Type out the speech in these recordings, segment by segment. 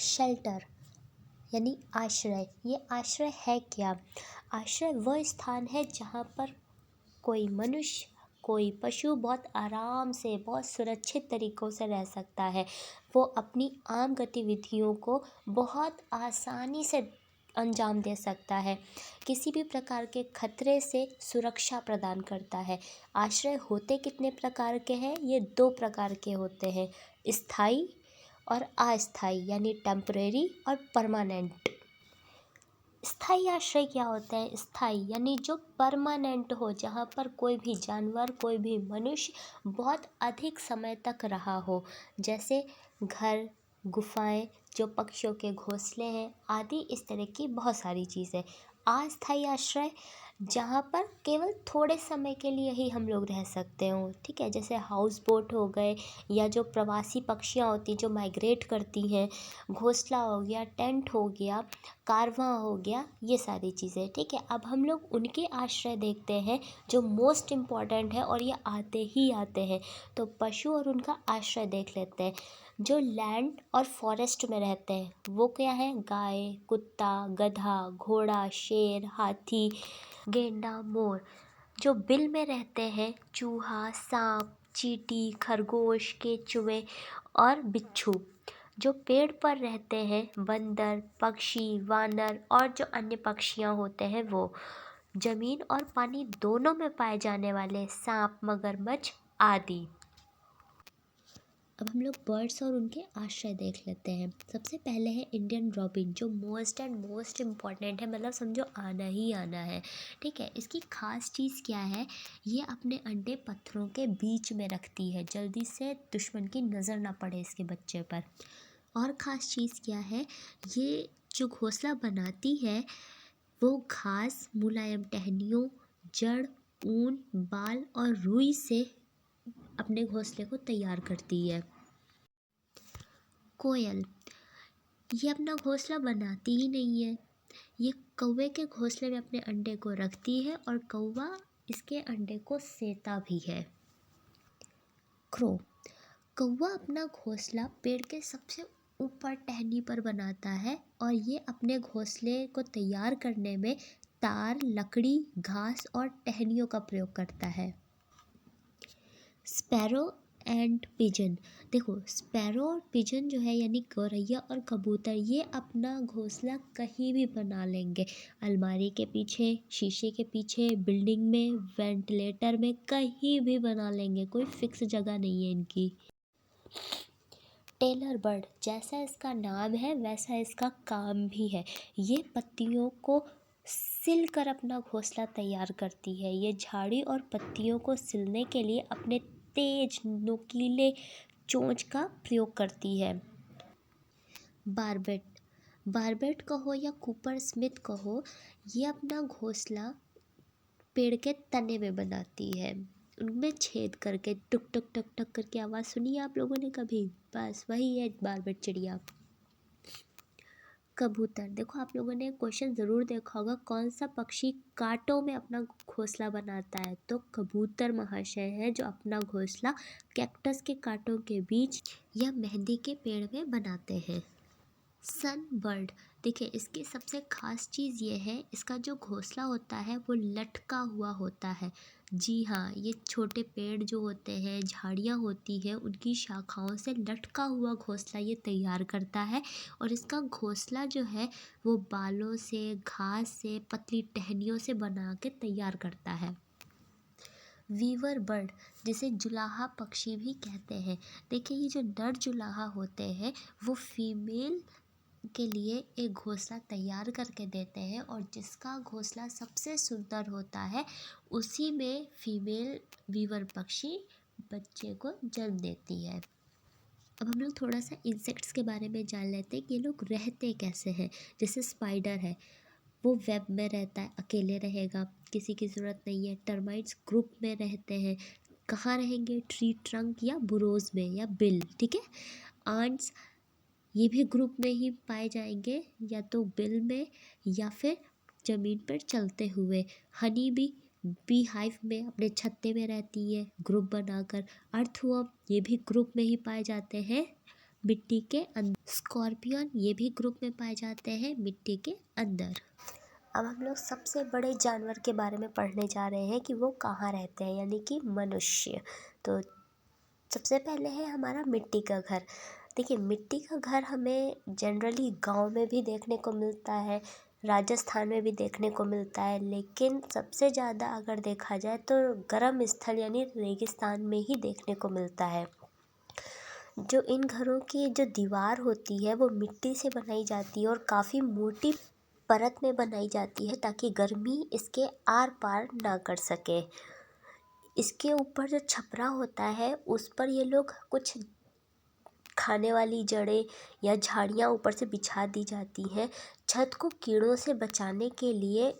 Shelter यानी आश्रय। ये आश्रय है क्या? आश्रय वह स्थान है जहाँ पर कोई मनुष्य, कोई पशु बहुत आराम से, बहुत सुरक्षित तरीक़ों से रह सकता है। वो अपनी आम गतिविधियों को बहुत आसानी से अंजाम दे सकता है, किसी भी प्रकार के खतरे से सुरक्षा प्रदान करता है। आश्रय होते कितने प्रकार के हैं? ये 2 प्रकार के होते हैं, स्थायी और अस्थायी यानी टेम्परेरी और परमानेंट। स्थायी आश्रय क्या होता है? स्थायी यानी जो परमानेंट हो, जहाँ पर कोई भी जानवर, कोई भी मनुष्य बहुत अधिक समय तक रहा हो, जैसे घर, गुफाएं, जो पक्षियों के घोंसले हैं आदि, इस तरह की बहुत सारी चीज़ें। अस्थायी आश्रय जहाँ पर केवल थोड़े समय के लिए ही हम लोग रह सकते हो, ठीक है, जैसे हाउस बोट हो गए, या जो प्रवासी पक्षियाँ होती जो माइग्रेट करती हैं, घोंसला हो गया, टेंट हो गया, कारवां हो गया, ये सारी चीज़ें, ठीक है। अब हम लोग उनके आश्रय देखते हैं जो मोस्ट इम्पॉर्टेंट है और ये आते ही आते हैं। तो पशु और उनका आश्रय देख लेते हैं। जो लैंड और फॉरेस्ट में रहते हैं वो क्या है? गाय, कुत्ता, गधा, घोड़ा, शेर, हाथी, गेंडा, मोर। जो बिल में रहते हैं चूहा, सांप, चींटी, खरगोश, केचुए और बिच्छू। जो पेड़ पर रहते हैं बंदर, पक्षी, वानर और जो अन्य पक्षियाँ होते हैं वो। जमीन और पानी दोनों में पाए जाने वाले सांप, मगरमच्छ आदि। अब हम लोग बर्ड्स और उनके आश्रय देख लेते हैं। सबसे पहले है इंडियन रॉबिन, जो मोस्ट इम्पॉर्टेंट है, मतलब समझो आना ही आना है, ठीक है। इसकी खास चीज़ क्या है? ये अपने अंडे पत्थरों के बीच में रखती है, जल्दी से दुश्मन की नज़र ना पड़े इसके बच्चे पर। और ख़ास चीज़ क्या है? ये जो घोंसला बनाती है वो घास, मुलायम टहनियों, जड़, ऊन, बाल और रुई से अपने घोंसले को तैयार करती है। कोयल, ये अपना घोंसला बनाती ही नहीं है, ये कौवे के घोंसले में अपने अंडे को रखती है और कौवा इसके अंडे को सेता भी है। क्रो, कौवा अपना घोंसला पेड़ के सबसे ऊपर टहनी पर बनाता है और ये अपने घोंसले को तैयार करने में तार, लकड़ी, घास और टहनियों का प्रयोग करता है। स्पैरो एंड पिजन, देखो स्पैरो और पिजन जो है यानी गौरैया और कबूतर, ये अपना घोंसला कहीं भी बना लेंगे, अलमारी के पीछे, शीशे के पीछे, बिल्डिंग में, वेंटिलेटर में, कहीं भी बना लेंगे, कोई फिक्स जगह नहीं है इनकी। टेलर बर्ड, जैसा इसका नाम है वैसा इसका काम भी है, ये पत्तियों को सिल कर अपना घोंसला तैयार करती है। ये झाड़ी और पत्तियों को सिलने के लिए अपने तेज नुकीले चोंच का प्रयोग करती है। बारबेट, बारबेट कहो या कूपर स्मिथ कहो, ये अपना घोंसला पेड़ के तने में बनाती है, उनमें छेद करके टुक टुक टक टक करके आवाज़ सुनी है आप लोगों ने कभी? बस वही है बारबेट चिड़िया। कबूतर, देखो आप लोगों ने क्वेश्चन ज़रूर देखा होगा, कौन सा पक्षी कांटों में अपना घोंसला बनाता है? तो कबूतर महाशय है जो अपना घोंसला कैक्टस के कांटों के बीच या मेहंदी के पेड़ में बनाते हैं। सन बर्ड, देखिए इसकी सबसे ख़ास चीज़ ये है, इसका जो घोंसला होता है वो लटका हुआ होता है। जी हाँ, ये छोटे पेड़ जो होते हैं, झाड़ियाँ होती हैं, उनकी शाखाओं से लटका हुआ घोंसला ये तैयार करता है और इसका घोंसला जो है वो बालों से, घास से, पतली टहनियों से बना के तैयार करता है। वीवर बर्ड, जिसे जुलाहा पक्षी भी कहते हैं, देखिए ये जो नर जुलाहा होते हैं वो फीमेल के लिए एक घोंसला तैयार करके देते हैं और जिसका घोंसला सबसे सुंदर होता है उसी में फीमेल वीवर पक्षी बच्चे को जन्म देती है। अब हम लोग थोड़ा सा इंसेक्ट्स के बारे में जान लेते हैं कि ये लोग रहते कैसे हैं। जैसे स्पाइडर है, वो वेब में रहता है, अकेले रहेगा, किसी की ज़रूरत नहीं है। टर्माइट्स ग्रुप में रहते हैं, कहाँ रहेंगे? ट्री ट्रंक या बुरोज में या बिल, ठीक है। आंट्स, ये भी ग्रुप में ही पाए जाएंगे, या तो बिल में या फिर ज़मीन पर चलते हुए। हनी बी हाइव में अपने छत्ते में रहती है ग्रुप बनाकर। अर्थवर्म, ये भी ग्रुप में ही पाए जाते हैं मिट्टी के अंदर। स्कॉर्पियन ये भी ग्रुप में पाए जाते हैं मिट्टी के अंदर। अब हम लोग सबसे बड़े जानवर के बारे में पढ़ने जा रहे हैं कि वो कहाँ रहते हैं, यानी कि मनुष्य। तो सबसे पहले है हमारा मिट्टी का घर। देखिए, मिट्टी का घर हमें जनरली गांव में भी देखने को मिलता है, राजस्थान में भी देखने को मिलता है, लेकिन सबसे ज़्यादा अगर देखा जाए तो गर्म स्थल यानी रेगिस्तान में ही देखने को मिलता है। जो इन घरों की जो दीवार होती है वो मिट्टी से बनाई जाती है और काफ़ी मोटी परत में बनाई जाती है ताकि गर्मी इसके आर पार ना कर सके। इसके ऊपर जो छपरा होता है उस पर ये लोग कुछ खाने वाली जड़ें या झाड़ियाँ ऊपर से बिछा दी जाती हैं। छत को कीड़ों से बचाने के लिए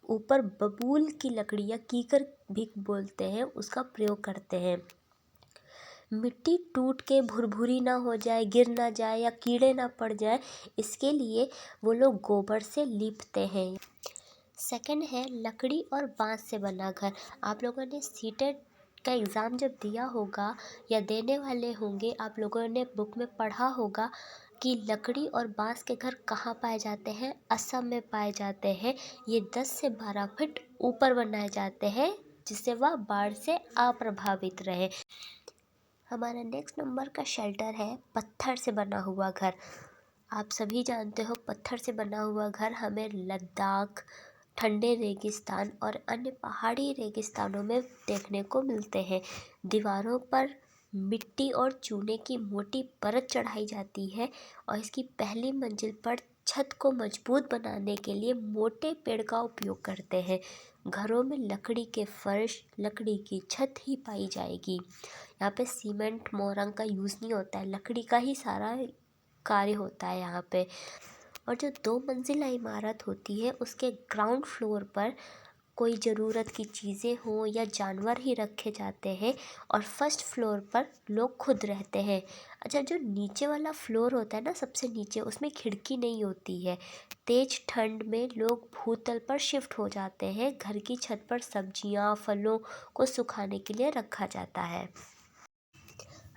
ऊपर बबूल की लकड़ी या कीकर भी बोलते हैं, उसका प्रयोग करते हैं। मिट्टी टूट के भुरभुरी ना हो जाए, गिर ना जाए या कीड़े ना पड़ जाए, इसके लिए वो लोग गोबर से लीपते हैं। सेकंड है लकड़ी और बांस से बना घर। आप लोगों ने सीटेट का एग्ज़ाम जब दिया होगा या देने वाले होंगे, आप लोगों ने बुक में पढ़ा होगा कि लकड़ी और बांस के घर कहाँ पाए जाते हैं। असम में पाए जाते हैं। ये 10 से 12 फीट ऊपर बनाए जाते हैं जिससे वह बाढ़ से अप्रभावित रहे। हमारा नेक्स्ट नंबर का शेल्टर है पत्थर से बना हुआ घर। आप सभी जानते हो पत्थर से बना हुआ घर हमें लद्दाख, ठंडे रेगिस्तान और अन्य पहाड़ी रेगिस्तानों में देखने को मिलते हैं। दीवारों पर मिट्टी और चूने की मोटी परत चढ़ाई जाती है और इसकी पहली मंजिल पर छत को मजबूत बनाने के लिए मोटे पेड़ का उपयोग करते हैं। घरों में लकड़ी के फर्श, लकड़ी की छत ही पाई जाएगी। यहाँ पे सीमेंट मोरंग का यूज़ नहीं होता है, लकड़ी का ही सारा कार्य होता है यहाँ पे। और जो 2 मंजिला इमारत होती है उसके ग्राउंड फ्लोर पर कोई ज़रूरत की चीज़ें हों या जानवर ही रखे जाते हैं और फर्स्ट फ्लोर पर लोग खुद रहते हैं। अच्छा, जो नीचे वाला फ्लोर होता है ना, सबसे नीचे, उसमें खिड़की नहीं होती है। तेज ठंड में लोग भूतल पर शिफ्ट हो जाते हैं। घर की छत पर सब्जियां, फलों को सुखाने के लिए रखा जाता है।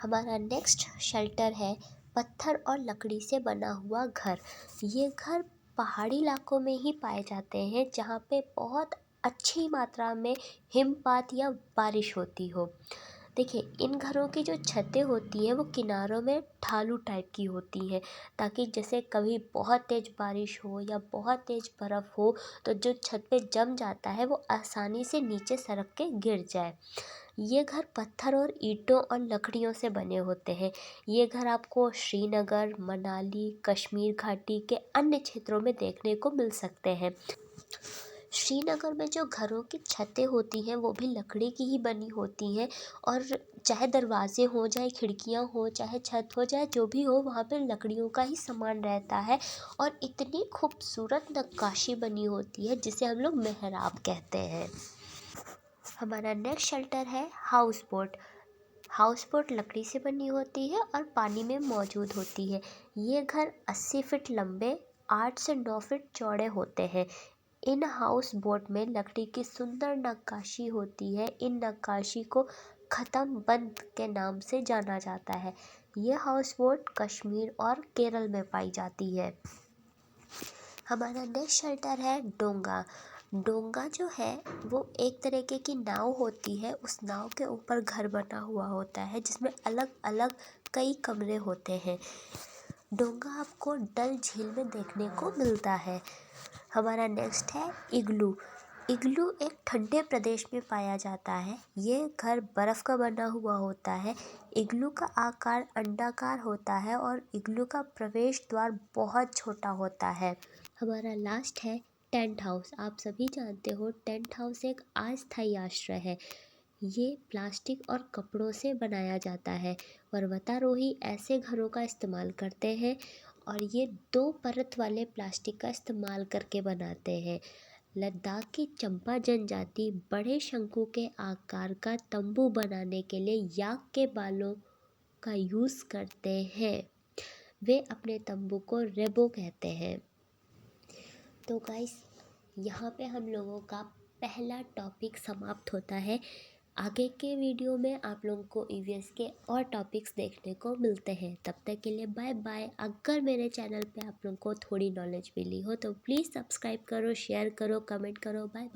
हमारा नेक्स्ट शेल्टर है पत्थर और लकड़ी से बना हुआ घर। ये घर पहाड़ी इलाकों में ही पाए जाते हैं जहाँ पे बहुत अच्छी मात्रा में हिमपात या बारिश होती हो। देखिए, इन घरों की जो छतें होती हैं वो किनारों में ढालू टाइप की होती हैं ताकि जैसे कभी बहुत तेज़ बारिश हो या बहुत तेज़ बर्फ़ हो तो जो छत पे जम जाता है वो आसानी से नीचे सरक के गिर जाए। ये घर पत्थर और ईंटों और लकड़ियों से बने होते हैं। ये घर आपको श्रीनगर, मनाली, कश्मीर घाटी के अन्य क्षेत्रों में देखने को मिल सकते हैं। श्रीनगर में जो घरों की छतें होती हैं वो भी लकड़ी की ही बनी होती हैं और चाहे दरवाजे हो, चाहे खिड़कियां हो, चाहे छत हो, चाहे जो भी हो, वहाँ पे लकड़ियों का ही सामान रहता है और इतनी खूबसूरत नक्काशी बनी होती है जिसे हम लोग मेहराब कहते हैं। हमारा नेक्स्ट शेल्टर है हाउस बोट। हाउस बोट लकड़ी से बनी होती है और पानी में मौजूद होती है। ये घर 80 फीट लंबे, 8 से 9 फीट चौड़े होते हैं। इन हाउस बोट में लकड़ी की सुंदर नक्काशी होती है। इन नक्काशी को ख़त्म बंद के नाम से जाना जाता है। ये हाउस बोट कश्मीर और केरल में पाई जाती है। हमारा नेक्स्ट शेल्टर है डोंगा। डोंगा जो है वो एक तरीके की नाव होती है। उस नाव के ऊपर घर बना हुआ होता है जिसमें अलग अलग कई कमरे होते हैं। डोंगा आपको डल झील में देखने को मिलता है। हमारा नेक्स्ट है इग्लू। इग्लू एक ठंडे प्रदेश में पाया जाता है। ये घर बर्फ़ का बना हुआ होता है। इग्लू का आकार अंडाकार होता है और इग्लू का प्रवेश द्वार बहुत छोटा होता है। हमारा लास्ट है टेंट हाउस। आप सभी जानते हो टेंट हाउस एक अस्थायी आश्रय है। ये प्लास्टिक और कपड़ों से बनाया जाता है। पर्वतारोही ऐसे घरों का इस्तेमाल करते हैं और ये 2 परत वाले प्लास्टिक का इस्तेमाल करके बनाते हैं। लद्दाख की चंपा जनजाति बड़े शंकु के आकार का तंबू बनाने के लिए याक के बालों का यूज़ करते हैं। वे अपने तंबू को रेबो कहते हैं। तो गाइस, यहाँ पे हम लोगों का पहला टॉपिक समाप्त होता है। आगे के वीडियो में आप लोगों को ईवीएस के और टॉपिक्स देखने को मिलते हैं। तब तक के लिए बाय बाय। अगर मेरे चैनल पे आप लोगों को थोड़ी नॉलेज मिली हो तो प्लीज़ सब्सक्राइब करो, शेयर करो, कमेंट करो। Bye bye.